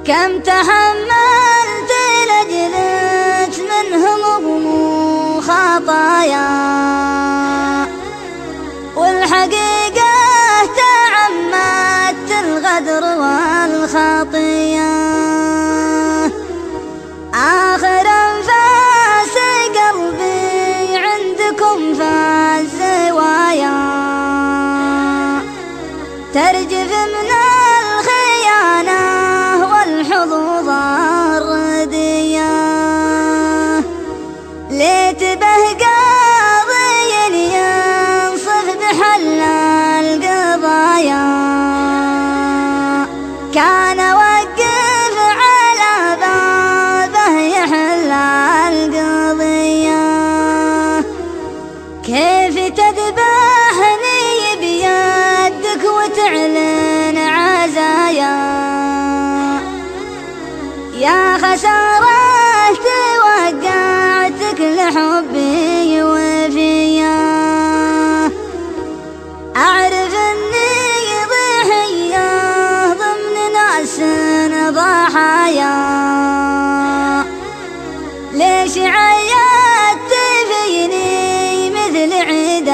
كم تحملت لجلت منهم خطايا، والحقيقة تعمدت الغدر والخطية. آخر أنفاس قلبي عندكم فالزوايا، ترجف من الخيانة والحظوظ الردية. ليت به قاضي ينصف بحل القضايا، كان وقف على بابه يحل القضية. كيف تذبحني بيدك وتعلن عزايا، يا خسارة توقعتك لحبي وفيا. أعرف أني ضحية ضمن ناس ضحايا، ليش عيدت فيني مثل عيد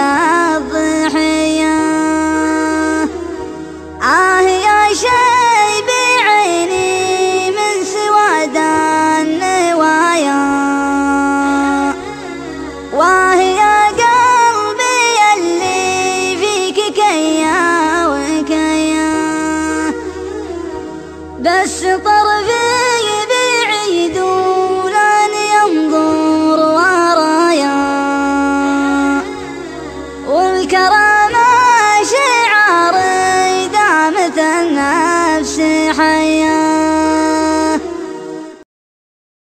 الضحية. يا شي بعيني من سواد النوايا، يا قلبي اللي فيك كيا وكيا. بس طرفي بعيد ولن ينظر ورايا، والكرام